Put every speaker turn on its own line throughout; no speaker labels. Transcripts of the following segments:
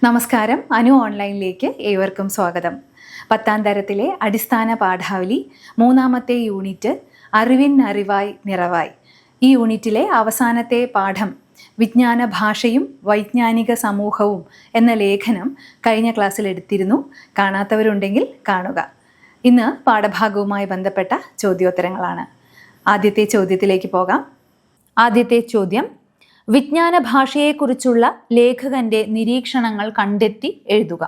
നമസ്കാരം. അനു ഓൺലൈനിലേക്ക് ഏവർക്കും സ്വാഗതം. 10ാം തരത്തിലെ അടിസ്ഥാന പാഠാവലി 3ാമത്തെ യൂണിറ്റ് അറിവിൻ അറിവായി നിറവായി. ഈ യൂണിറ്റിലെ അവസാനത്തെ പാഠം വിജ്ഞാന ഭാഷയും വൈജ്ഞാനിക സമൂഹവും എന്ന ലേഖനം കഴിഞ്ഞ ക്ലാസ്സിൽ എടുത്തിരുന്നു. കാണാത്തവരുണ്ടെങ്കിൽ കാണുക. ഇന്ന് പാഠഭാഗവുമായി ബന്ധപ്പെട്ട ചോദ്യോത്തരങ്ങളാണ്. ആദ്യത്തെ ചോദ്യത്തിലേക്ക് പോകാം. ആദ്യത്തെ ചോദ്യം: വിജ്ഞാന ഭാഷയെക്കുറിച്ചുള്ള ലേഖകന്റെ നിരീക്ഷണങ്ങൾ കണ്ടെത്തി എഴുതുക.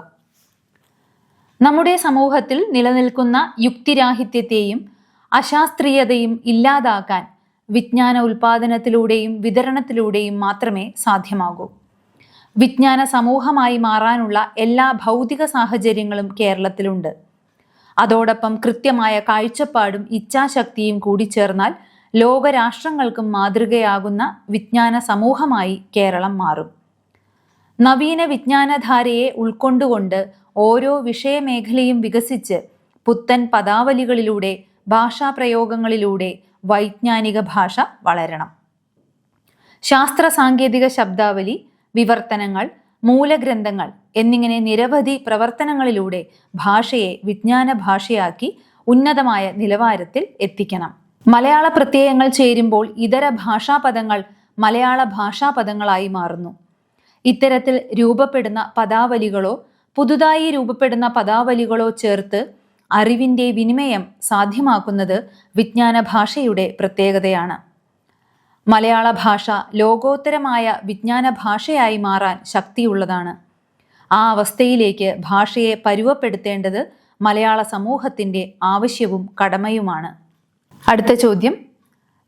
നമ്മുടെ സമൂഹത്തിൽ നിലനിൽക്കുന്ന യുക്തിരാഹിത്യത്തെയും അശാസ്ത്രീയതയും ഇല്ലാതാക്കാൻ വിജ്ഞാന ഉൽപാദനത്തിലൂടെയും വിതരണത്തിലൂടെയും മാത്രമേ സാധ്യമാകൂ. വിജ്ഞാന സമൂഹമായി മാറാനുള്ള എല്ലാ ഭൗതിക സാഹചര്യങ്ങളും കേരളത്തിലുണ്ട്. അതോടൊപ്പം കൃത്യമായ കാഴ്ചപ്പാടും ഇച്ഛാശക്തിയും കൂടിച്ചേർന്നാൽ ലോകരാഷ്ട്രങ്ങൾക്കും മാതൃകയാകുന്ന വിജ്ഞാന സമൂഹമായി കേരളം മാറും. നവീന വിജ്ഞാനധാരയെ ഉൾക്കൊണ്ടുകൊണ്ട് ഓരോ വിഷയമേഖലയും വികസിച്ച് പുത്തൻ പദാവലികളിലൂടെ ഭാഷാപ്രയോഗങ്ങളിലൂടെ വൈജ്ഞാനിക ഭാഷ വളരണം. ശാസ്ത്ര സാങ്കേതിക ശബ്ദാവലി, വിവർത്തനങ്ങൾ, മൂലഗ്രന്ഥങ്ങൾ എന്നിങ്ങനെ നിരവധി പ്രവർത്തനങ്ങളിലൂടെ ഭാഷയെ വിജ്ഞാന ഭാഷയാക്കി ഉന്നതമായ നിലവാരത്തിൽ എത്തിക്കണം. മലയാള പ്രത്യയങ്ങൾ ചേരുമ്പോൾ ഇതര ഭാഷാപദങ്ങൾ മലയാള ഭാഷാപദങ്ങളായി മാറുന്നു. ഇത്തരത്തിൽ രൂപപ്പെടുന്ന പദാവലികളോ പുതുതായി രൂപപ്പെടുന്ന പദാവലികളോ ചേർത്ത് അറിവിൻ്റെ വിനിമയം സാധ്യമാക്കുന്നത് വിജ്ഞാന ഭാഷയുടെ പ്രത്യേകതയാണ്. മലയാള ഭാഷ ലോകോത്തരമായ വിജ്ഞാന ഭാഷയായി മാറാൻ ശക്തിയുള്ളതാണ്. ആ അവസ്ഥയിലേക്ക് ഭാഷയെ പരുവപ്പെടുത്തേണ്ടത് മലയാള സമൂഹത്തിൻ്റെ ആവശ്യവും കടമയുമാണ്. അടുത്ത ചോദ്യം: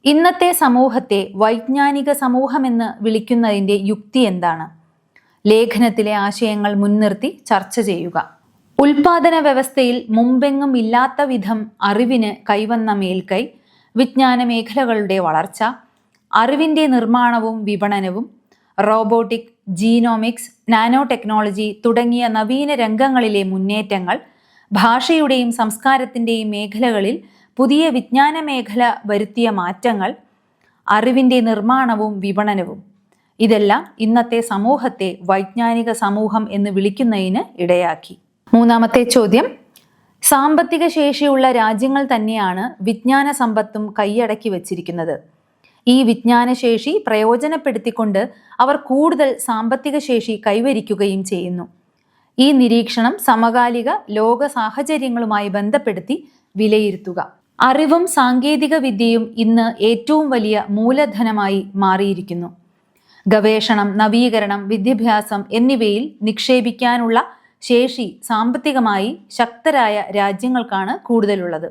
ഇന്നത്തെ സമൂഹത്തെ വൈജ്ഞാനിക സമൂഹമെന്ന് വിളിക്കുന്നതിൻ്റെ യുക്തി എന്താണ്? ലേഖനത്തിലെ ആശയങ്ങൾ മുൻനിർത്തി ചർച്ച ചെയ്യുക. ഉൽപാദന വ്യവസ്ഥയിൽ മുമ്പെങ്ങും ഇല്ലാത്ത വിധം അറിവിന് കൈവന്ന മേൽക്കൈ, വിജ്ഞാന മേഖലകളുടെ വളർച്ച, അറിവിൻ്റെ നിർമ്മാണവും വിപണനവും, റോബോട്ടിക്, ജീനോമിക്സ്, നാനോ ടെക്നോളജി തുടങ്ങിയ നവീന രംഗങ്ങളിലെ മുന്നേറ്റങ്ങൾ, ഭാഷയുടെയും സംസ്കാരത്തിൻ്റെയും മേഖലകളിൽ പുതിയ വിജ്ഞാന മേഖല വരുത്തിയ മാറ്റങ്ങൾ, അറിവിൻ്റെ നിർമ്മാണവും വിപണനവും, ഇതെല്ലാം ഇന്നത്തെ സമൂഹത്തെ വൈജ്ഞാനിക സമൂഹം എന്ന് വിളിക്കുന്നതിന് ഇടയാക്കി. 3ാമത്തെ ചോദ്യം: സാമ്പത്തിക ശേഷിയുള്ള രാജ്യങ്ങൾ തന്നെയാണ് വിജ്ഞാന സമ്പത്തും കൈയടക്കി വച്ചിരിക്കുന്നത്. ഈ വിജ്ഞാനശേഷി പ്രയോജനപ്പെടുത്തിക്കൊണ്ട് അവർ കൂടുതൽ സാമ്പത്തിക ശേഷി കൈവരിക്കുകയും ചെയ്യുന്നു. ഈ നിരീക്ഷണം സമകാലിക ലോക സാഹചര്യങ്ങളുമായി ബന്ധപ്പെടുത്തി വിലയിരുത്തുക. അറിവും സാങ്കേതിക വിദ്യയും ഇന്ന് ഏറ്റവും വലിയ മൂലധനമായി മാറിയിരിക്കുന്നു. ഗവേഷണം, നവീകരണം, വിദ്യാഭ്യാസം എന്നിവയിൽ നിക്ഷേപിക്കാനുള്ള ശേഷി സാമ്പത്തികമായി ശക്തരായ രാജ്യങ്ങൾക്കാണ് കൂടുതലുള്ളത്.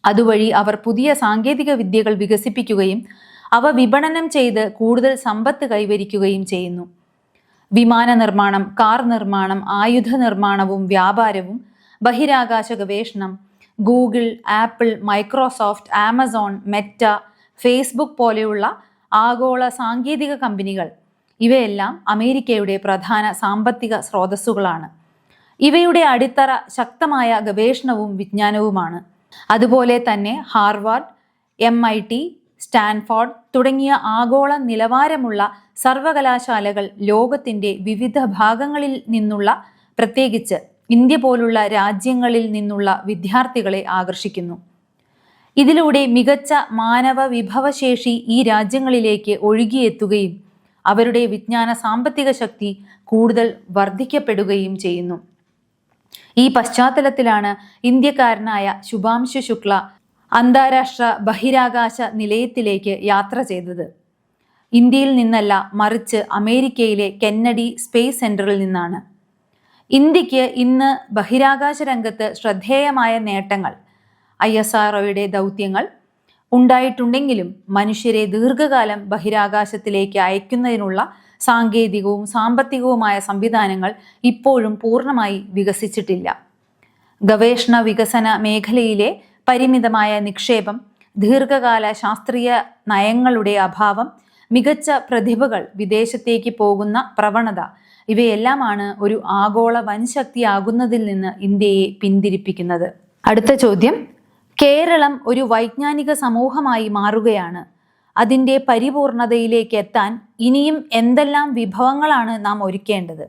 അതുവഴി അവർ പുതിയ സാങ്കേതിക വിദ്യകൾ വികസിപ്പിക്കുകയും അവ വിപണനം ചെയ്ത് കൂടുതൽ സമ്പത്ത് കൈവരിക്കുകയും ചെയ്യുന്നു. വിമാന നിർമ്മാണം, കാർ നിർമ്മാണം, ആയുധ നിർമ്മാണവും വ്യാപാരവും, ബഹിരാകാശ ഗവേഷണം, Google, apple, Microsoft, Amazon, Meta, Facebook പോലെയുള്ള ആഗോള സാങ്കേതിക കമ്പനികൾ, ഇവയെല്ലാം അമേരിക്കയുടെ പ്രധാന സാമ്പത്തിക സ്രോതസ്സുകളാണ്. ഇവയുടെ അടിത്തറ ശക്തമായ ഗവേഷണവും വിജ്ഞാനവുമാണ്. അതുപോലെ തന്നെ ഹാർവാർഡ്, MIT, സ്റ്റാൻഫോർഡ് തുടങ്ങിയ ആഗോള നിലവാരമുള്ള സർവകലാശാലകൾ ലോകത്തിൻ്റെ വിവിധ ഭാഗങ്ങളിൽ നിന്നുള്ള, പ്രത്യേകിച്ച് ഇന്ത്യ പോലുള്ള രാജ്യങ്ങളിൽ നിന്നുള്ള വിദ്യാർത്ഥികളെ ആകർഷിക്കുന്നു. ഇതിലൂടെ മികച്ച മാനവ വിഭവശേഷി ഈ രാജ്യങ്ങളിലേക്ക് ഒഴുകിയെത്തുകയും അവരുടെ വിജ്ഞാന സാമ്പത്തിക ശക്തി കൂടുതൽ വർദ്ധിക്കപ്പെടുകയും ചെയ്യുന്നു. ഈ പശ്ചാത്തലത്തിലാണ് ഇന്ത്യക്കാരനായ ശുഭാംശു ശുക്ല അന്താരാഷ്ട്ര ബഹിരാകാശ നിലയത്തിലേക്ക് യാത്ര ചെയ്തത്. ഇന്ത്യയിൽ നിന്നല്ല, മറിച്ച് അമേരിക്കയിലെ കെന്നഡി സ്പേസ് സെന്ററിൽ നിന്നാണ്. ഇന്ത്യക്ക് ഇന്ന് ബഹിരാകാശ രംഗത്ത് ശ്രദ്ധേയമായ നേട്ടങ്ങൾ, ISROയുടെ ദൗത്യങ്ങൾ ഉണ്ടായിട്ടുണ്ടെങ്കിലും മനുഷ്യരെ ദീർഘകാലം ബഹിരാകാശത്തിലേക്ക് അയക്കുന്നതിനുള്ള സാങ്കേതികവും സാമ്പത്തികവുമായ സംവിധാനങ്ങൾ ഇപ്പോഴും പൂർണ്ണമായി വികസിച്ചിട്ടില്ല. ഗവേഷണ വികസന മേഖലയിലെ പരിമിതമായ നിക്ഷേപം, ദീർഘകാല ശാസ്ത്രീയ നയങ്ങളുടെ അഭാവം, മികച്ച പ്രതിഭകൾ വിദേശത്തേക്ക് പോകുന്ന പ്രവണത, ഇവയെല്ലാമാണ് ഒരു ആഗോള വൻശക്തിയാകുന്നതിൽ നിന്ന് ഇന്ത്യയെ പിന്തിരിപ്പിക്കുന്നത്. അടുത്ത ചോദ്യം: കേരളം ഒരു വൈജ്ഞാനിക സമൂഹമായി മാറുകയാണ്. അതിൻ്റെ പരിപൂർണതയിലേക്ക് എത്താൻ ഇനിയും എന്തെല്ലാം വിഭവങ്ങളാണ് നാം ഒരുക്കേണ്ടത്?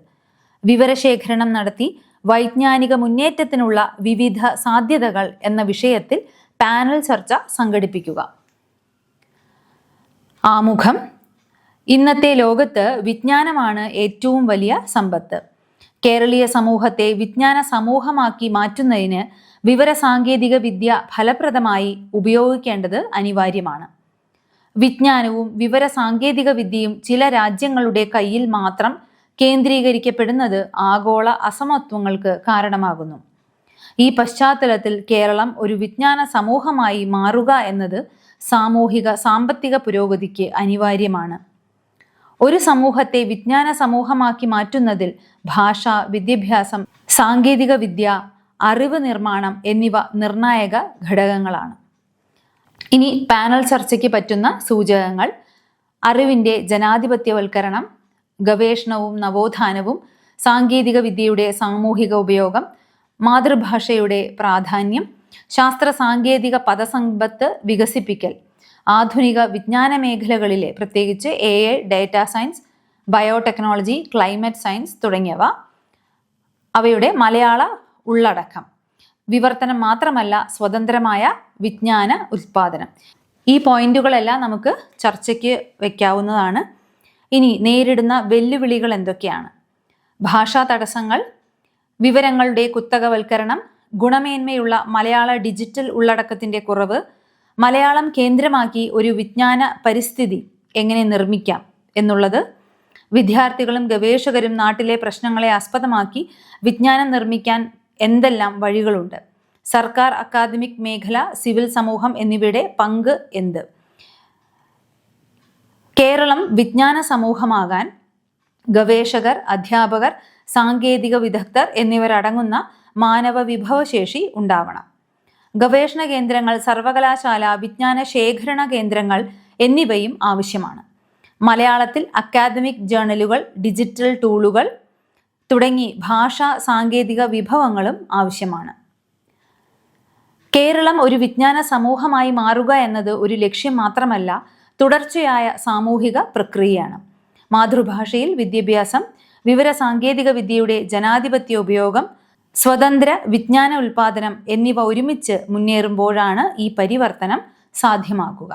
വിവരശേഖരണം നടത്തി വൈജ്ഞാനിക മുന്നേറ്റത്തിനുള്ള വിവിധ സാധ്യതകൾ എന്ന വിഷയത്തിൽ പാനൽ ചർച്ച സംഘടിപ്പിക്കുക. ആമുഖം. ഇന്നത്തെ ലോകത്ത് വിജ്ഞാനമാണ് ഏറ്റവും വലിയ സമ്പത്ത്. കേരളീയ സമൂഹത്തെ വിജ്ഞാന സമൂഹമാക്കി മാറ്റുന്നതിന് വിവരസാങ്കേതിക വിദ്യ ഫലപ്രദമായി ഉപയോഗിക്കേണ്ടത് അനിവാര്യമാണ്. വിജ്ഞാനവും വിവരസാങ്കേതിക വിദ്യയും ചില രാജ്യങ്ങളുടെ കയ്യിൽ മാത്രം കേന്ദ്രീകരിക്കപ്പെടുന്നത് ആഗോള അസമത്വങ്ങൾക്ക് കാരണമാകുന്നു. ഈ പശ്ചാത്തലത്തിൽ കേരളം ഒരു വിജ്ഞാന സമൂഹമായി മാറുക എന്നത് സാമൂഹിക സാമ്പത്തിക പുരോഗതിക്ക് അനിവാര്യമാണ്. ഒരു സമൂഹത്തെ വിജ്ഞാന സമൂഹമാക്കി മാറ്റുന്നതിൽ ഭാഷ, വിദ്യാഭ്യാസം, സാങ്കേതിക വിദ്യ, അറിവ് നിർമ്മാണം എന്നിവ നിർണായക ഘടകങ്ങളാണ്. ഇനി പാനൽ ചർച്ചയ്ക്ക് പറ്റുന്ന സൂചകങ്ങൾ: അറിവിൻ്റെ ജനാധിപത്യവൽക്കരണം, ഗവേഷണവും നവോത്ഥാനവും, സാങ്കേതിക വിദ്യയുടെ സാമൂഹിക ഉപയോഗം, മാതൃഭാഷയുടെ പ്രാധാന്യം, ശാസ്ത്ര സാങ്കേതിക പദസമ്പത്ത് വികസിപ്പിക്കൽ, ആധുനിക വിജ്ഞാന മേഖലകളിലെ പ്രത്യേകിച്ച് AI, data science, biotechnology, climate science തുടങ്ങിയവ, അവയുടെ മലയാള ഉള്ളടക്കം, വിവർത്തനം മാത്രമല്ല സ്വതന്ത്രമായ വിജ്ഞാന ഉൽപാദനം. ഈ പോയിന്റുകളെല്ലാം നമുക്ക് ചർച്ചയ്ക്ക് വയ്ക്കാവുന്നതാണ്. ഇനി നേരിടുന്ന വെല്ലുവിളികൾ എന്തൊക്കെയാണ്? ഭാഷാ തടസ്സങ്ങൾ, വിവരങ്ങളുടെ കുത്തകവൽക്കരണം, ഗുണമേന്മയുള്ള മലയാള ഡിജിറ്റൽ ഉള്ളടക്കത്തിൻ്റെ കുറവ്, മലയാളം കേന്ദ്രമാക്കി ഒരു വിജ്ഞാന പരിസ്ഥിതി എങ്ങനെ നിർമ്മിക്കാം എന്നുള്ളത്, വിദ്യാർത്ഥികളും ഗവേഷകരും നാട്ടിലെ പ്രശ്നങ്ങളെ ആസ്പദമാക്കി വിജ്ഞാനം നിർമ്മിക്കാൻ എന്തെല്ലാം വഴികളുണ്ട്, സർക്കാർ, അക്കാദമിക് മേഖല, സിവിൽ സമൂഹം എന്നിവയുടെ പങ്ക് എന്ത്, കേരളം വിജ്ഞാന സമൂഹമാകാൻ ഗവേഷകർ, അധ്യാപകർ, സാങ്കേതിക വിദഗ്ധർ എന്നിവരടങ്ങുന്ന മാനവ വിഭവശേഷി ഉണ്ടാവണം. ഗവേഷണ കേന്ദ്രങ്ങൾ, സർവകലാശാല, വിജ്ഞാന ശേഖരണ കേന്ദ്രങ്ങൾ എന്നിവയും ആവശ്യമാണ്. മലയാളത്തിൽ അക്കാദമിക് ജേർണലുകൾ, ഡിജിറ്റൽ ടൂളുകൾ തുടങ്ങി ഭാഷാ സാങ്കേതിക വിഭവങ്ങളും ആവശ്യമാണ്. കേരളം ഒരു വിജ്ഞാന സമൂഹമായി മാറുക എന്നത് ഒരു ലക്ഷ്യം മാത്രമല്ല, തുടർച്ചയായ സാമൂഹിക പ്രക്രിയയാണ്. മാതൃഭാഷയിൽ വിദ്യാഭ്യാസം, വിവരസാങ്കേതിക വിദ്യയുടെ ജനാധിപത്യ ഉപയോഗം, സ്വതന്ത്ര വിജ്ഞാന ഉൽപാദനം എന്നിവ ഒരുമിച്ച് മുന്നേറുമ്പോഴാണ് ഈ പരിവർത്തനം സാധ്യമാകുക.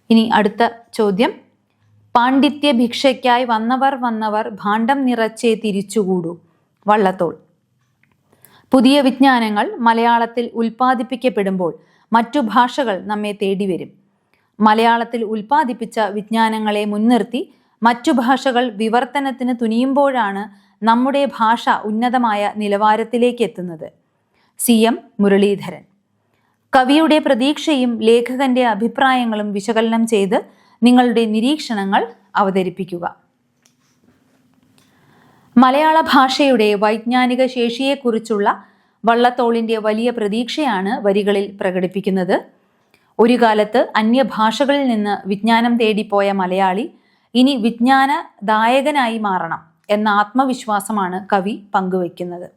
ഇനി അടുത്ത ചോദ്യം: പാണ്ഡിത്യ ഭിക്ഷയ്ക്കായി വന്നവർ ഭാണ്ഡം നിറച്ചേ തിരിച്ചുകൂടൂ. വള്ളത്തോൾ. പുതിയ വിജ്ഞാനങ്ങൾ മലയാളത്തിൽ ഉൽപ്പാദിപ്പിക്കപ്പെടുമ്പോൾ മറ്റു ഭാഷകൾ നമ്മെ തേടി വരും. മലയാളത്തിൽ ഉൽപ്പാദിപ്പിച്ച വിജ്ഞാനങ്ങളെ മുൻനിർത്തി മറ്റു ഭാഷകൾ വിവർത്തനത്തിന് തുനിയുമ്പോഴാണ് നമ്മുടെ ഭാഷ ഉന്നതമായ നിലവാരത്തിലേക്ക് എത്തുന്നത്. CM മുരളീധരൻ. കവിയുടെ പ്രതീക്ഷയും ലേഖകന്റെ അഭിപ്രായങ്ങളും വിശകലനം ചെയ്ത് നിങ്ങളുടെ നിരീക്ഷണങ്ങൾ അവതരിപ്പിക്കുക. മലയാള ഭാഷയുടെ വൈജ്ഞാനിക ശേഷിയെക്കുറിച്ചുള്ള വള്ളത്തോളിൻ്റെ വലിയ പ്രതീക്ഷയാണ് വരികളിൽ പ്രകടിപ്പിക്കുന്നത്. ഒരു കാലത്ത് അന്യഭാഷകളിൽ നിന്ന് വിജ്ഞാനം തേടിപ്പോയ മലയാളി ഇനി വിജ്ഞാനദായകനായി മാറണം എന്ന ആത്മവിശ്വാസമാണ് കവി പങ്കുവയ്ക്കുന്നത്.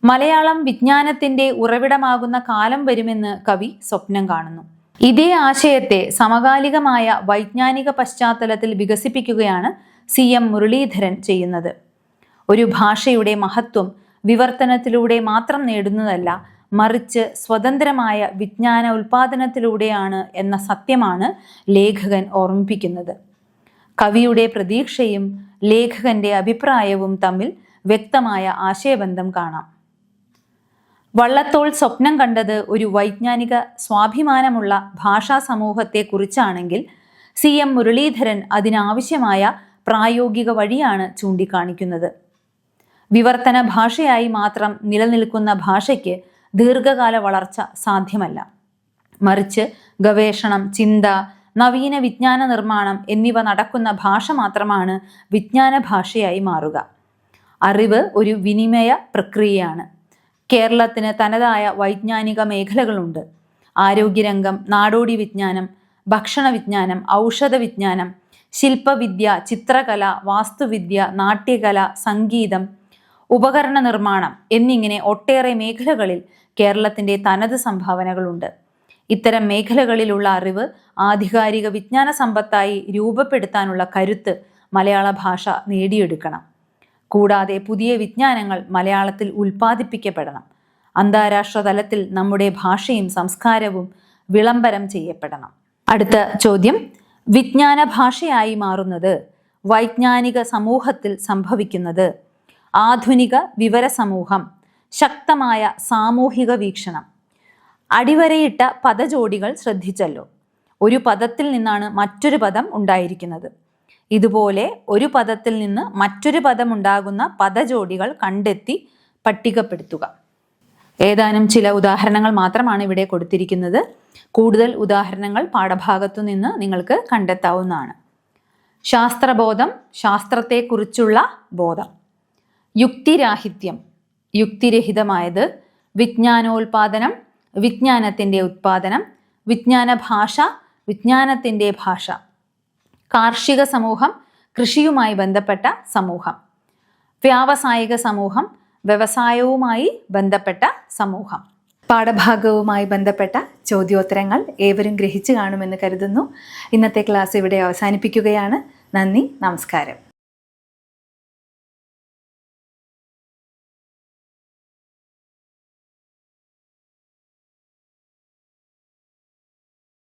മലയാളം വിജ്ഞാനത്തിൻ്റെ ഉറവിടമാകുന്ന കാലം വരുമെന്ന് കവി സ്വപ്നം കാണുന്നു. ഇതേ ആശയത്തെ സമകാലികമായ വൈജ്ഞാനിക പശ്ചാത്തലത്തിൽ വികസിപ്പിക്കുകയാണ് CM മുരളീധരൻ ചെയ്യുന്നത്. ഒരു ഭാഷയുടെ മഹത്വം വിവർത്തനത്തിലൂടെ മാത്രം നേടുന്നതല്ല, മറിച്ച് സ്വതന്ത്രമായ വിജ്ഞാന ഉൽപാദനത്തിലൂടെയാണ് എന്ന സത്യമാണ് ലേഖകൻ ഓർമ്മിപ്പിക്കുന്നത്. കവിയുടെ പ്രതീക്ഷയും ലേഖകന്റെ അഭിപ്രായവും തമ്മിൽ വ്യക്തമായ ആശയബന്ധം കാണാം. വള്ളത്തോൾ സ്വപ്നം കണ്ടത് ഒരു വൈജ്ഞാനിക സ്വാഭിമാനമുള്ള ഭാഷാ സമൂഹത്തെക്കുറിച്ചാണെങ്കിൽ CM മുരളീധരൻ അതിനാവശ്യമായ പ്രായോഗിക വഴിയാണ് ചൂണ്ടിക്കാണിക്കുന്നത്. വിവർത്തന ഭാഷയായി മാത്രം നിലനിൽക്കുന്ന ഭാഷയ്ക്ക് ദീർഘകാല വളർച്ച സാധ്യമല്ല. മറിച്ച് ഗവേഷണം, ചിന്ത, നവീന വിജ്ഞാന നിർമ്മാണം എന്നിവ നടക്കുന്ന ഭാഷ മാത്രമാണ് വിജ്ഞാന ഭാഷയായി മാറുക. അറിവ് ഒരു വിനിമയ പ്രക്രിയയാണ്. കേരളത്തിന് തനതായ വൈജ്ഞാനിക മേഖലകളുണ്ട്. ആരോഗ്യരംഗം, നാടോടി വിജ്ഞാനം, ഭക്ഷണ വിജ്ഞാനം, ഔഷധ വിജ്ഞാനം, ശില്പവിദ്യ, ചിത്രകല, വാസ്തുവിദ്യ, നാട്യകല, സംഗീതം, ഉപകരണ നിർമ്മാണം എന്നിങ്ങനെ ഒട്ടേറെ മേഖലകളിൽ കേരളത്തിൻ്റെ തനത് സംഭാവനകളുണ്ട്. ഇത്തരം മേഖലകളിലുള്ള അറിവ് ആധികാരിക വിജ്ഞാന സമ്പത്തായി രൂപപ്പെടുത്താനുള്ള കരുത്ത് മലയാള ഭാഷ നേടിയെടുക്കണം. കൂടാതെ പുതിയ വിജ്ഞാനങ്ങൾ മലയാളത്തിൽ ഉൽപ്പാദിപ്പിക്കപ്പെടണം. അന്താരാഷ്ട്ര തലത്തിൽ നമ്മുടെ ഭാഷയും സംസ്കാരവും വിളംബരം ചെയ്യപ്പെടണം. അടുത്ത ചോദ്യം, വിജ്ഞാന ഭാഷയായി മാറുന്നത് വൈജ്ഞാനിക സമൂഹത്തിൽ സംഭവിക്കുന്നത് ആധുനിക വിവര സമൂഹം, ശക്തമായ സാമൂഹിക വീക്ഷണം. അടിവരയിട്ട പദജോഡികൾ ശ്രദ്ധിച്ചല്ലോ. ഒരു പദത്തിൽ നിന്നാണ് മറ്റൊരു പദം ഉണ്ടായിരിക്കുന്നത്. ഇതുപോലെ ഒരു പദത്തിൽ നിന്ന് മറ്റൊരു പദം ഉണ്ടാകുന്ന പദജോഡികൾ കണ്ടെത്തി പട്ടികപ്പെടുത്തുക. ഏതാനും ചില ഉദാഹരണങ്ങൾ മാത്രമാണ് ഇവിടെ കൊടുത്തിരിക്കുന്നത്. കൂടുതൽ ഉദാഹരണങ്ങൾ പാഠഭാഗത്തു നിന്ന് നിങ്ങൾക്ക് കണ്ടെത്താവുന്നതാണ്. ശാസ്ത്രബോധം, ശാസ്ത്രത്തെക്കുറിച്ചുള്ള ബോധം. യുക്തിരാഹിത്യം, യുക്തിരഹിതമായത്. വിജ്ഞാനോൽപാദനം, വിജ്ഞാനത്തിൻ്റെ ഉത്പാദനം. വിജ്ഞാന ഭാഷ, വിജ്ഞാനത്തിൻ്റെ ഭാഷ. കാർഷിക സമൂഹം, കൃഷിയുമായി ബന്ധപ്പെട്ട സമൂഹം. വ്യാവസായിക സമൂഹം, വ്യവസായവുമായി ബന്ധപ്പെട്ട സമൂഹം. പാഠഭാഗവുമായി ബന്ധപ്പെട്ട ചോദ്യോത്തരങ്ങൾ ഏവരും ഗ്രഹിച്ചു കാണുമെന്ന് കരുതുന്നു. ഇന്നത്തെ ക്ലാസ് ഇവിടെ അവസാനിപ്പിക്കുകയാണ്. നന്ദി, നമസ്കാരം.